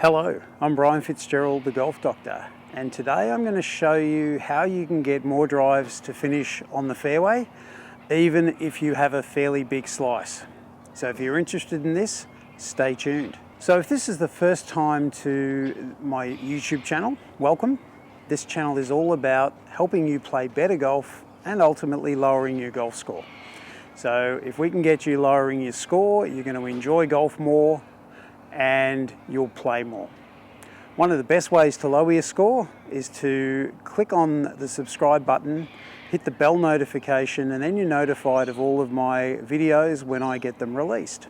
Hello, I'm Brian Fitzgerald, the Golf Doctor, and today I'm going to show you how you can get more drives to finish on the fairway, even if you have a fairly big slice. So if you're interested in this, stay tuned. So if this is the first time to my YouTube channel, welcome. This channel is all about helping you play better golf and ultimately lowering your golf score. So if we can get you lowering your score, you're going to enjoy golf more and you'll play more. One of the best ways to lower your score is to click on the subscribe button, hit the bell notification, and then you're notified of all of my videos when I get them released.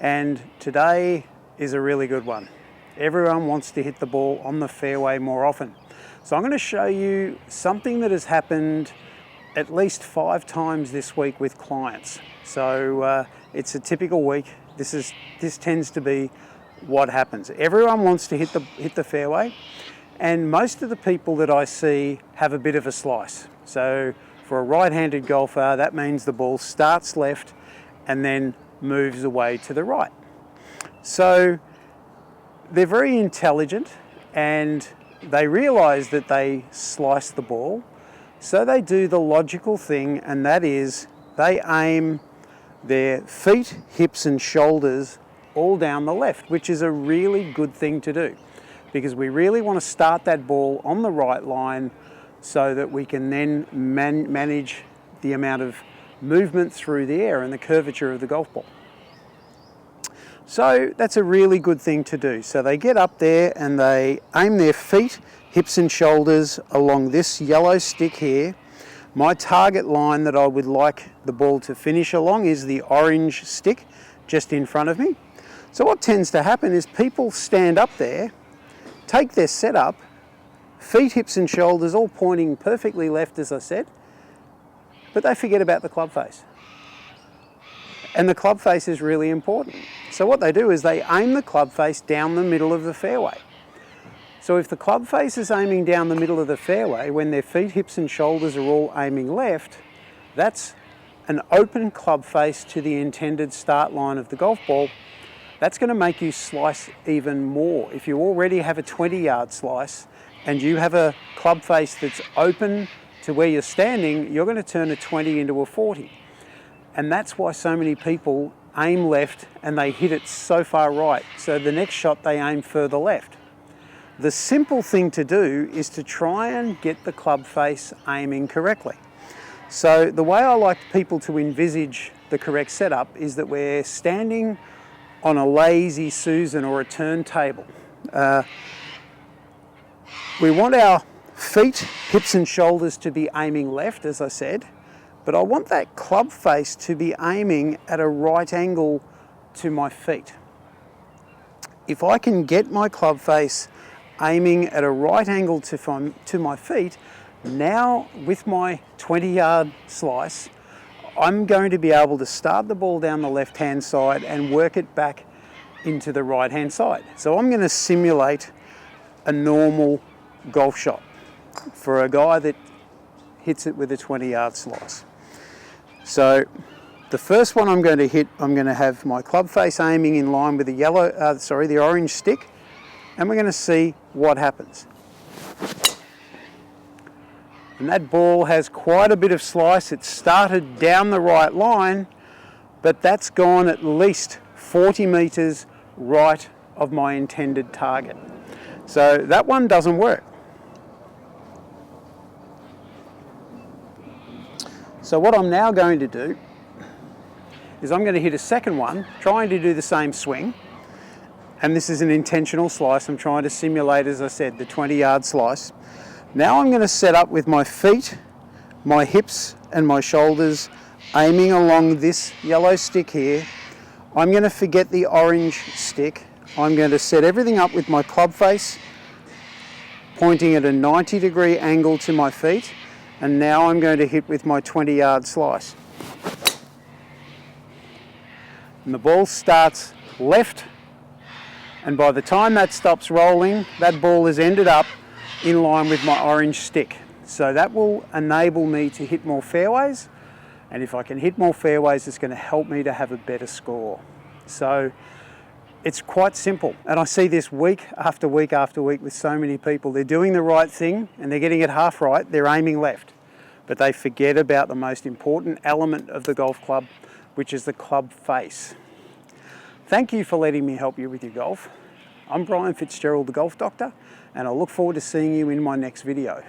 And today is a really good one. Everyone wants to hit the ball on the fairway more often. So I'm going to show you something that has happened at least 5 times this week with clients. So it's a typical week. This tends to be what happens. Everyone wants to hit the fairway, and most of the people that I see have a bit of a slice. So for a right-handed golfer, that means the ball starts left and then moves away to the right. So they're very intelligent and they realize that they slice the ball. So they do the logical thing, and that is they aim their feet, hips and shoulders all down the left, which is a really good thing to do because we really want to start that ball on the right line so that we can then manage the amount of movement through the air and the curvature of the golf ball. So that's a really good thing to do. So they get up there and they aim their feet, hips and shoulders along this yellow stick here. My target line that I would like the ball to finish along is the orange stick just in front of me. So what tends to happen is people stand up there, take their setup, feet, hips and shoulders all pointing perfectly left as I said, but they forget about the club face. And the club face is really important. So what they do is they aim the club face down the middle of the fairway. So if the club face is aiming down the middle of the fairway, when their feet, hips and shoulders are all aiming left, that's an open club face to the intended start line of the golf ball. That's going to make you slice even more. If you already have a 20-yard slice and you have a club face that's open to where you're standing, you're going to turn a 20 into a 40. And that's why so many people aim left and they hit it so far right. So the next shot they aim further left. The simple thing to do is to try and get the club face aiming correctly. So the way I like people to envisage the correct setup is that we're standing on a lazy Susan or a turntable. We want our feet, hips and shoulders to be aiming left, as I said, but I want that club face to be aiming at a right angle to my feet. If I can get my club face aiming at a right angle to my feet, now with my 20-yard slice, I'm going to be able to start the ball down the left-hand side and work it back into the right-hand side. So I'm going to simulate a normal golf shot for a guy that hits it with a 20-yard slice. So the first one I'm going to hit, I'm going to have my club face aiming in line with the orange stick, and we're going to see what happens. And that ball has quite a bit of slice. It started down the right line, but that's gone at least 40 metres right of my intended target. So that one doesn't work. So what I'm now going to do is I'm going to hit a second one, trying to do the same swing. And this is an intentional slice. I'm trying to simulate, as I said, the 20-yard slice. Now I'm going to set up with my feet, my hips and my shoulders aiming along this yellow stick here. I'm going to forget the orange stick. I'm going to set everything up with my club face pointing at a 90-degree angle to my feet. And now I'm going to hit with my 20-yard slice. And the ball starts left, and by the time that stops rolling, that ball has ended up in line with my orange stick. So that will enable me to hit more fairways, and if I can hit more fairways, it's going to help me to have a better score. So It's quite simple, and I see this week after week after week with so many people. They're doing the right thing and they're getting it half right, they're aiming left, but they forget about the most important element of the golf club, which is the club face. Thank you for letting me help you with your golf. I'm Brian Fitzgerald, the Golf Doctor, and I look forward to seeing you in my next video.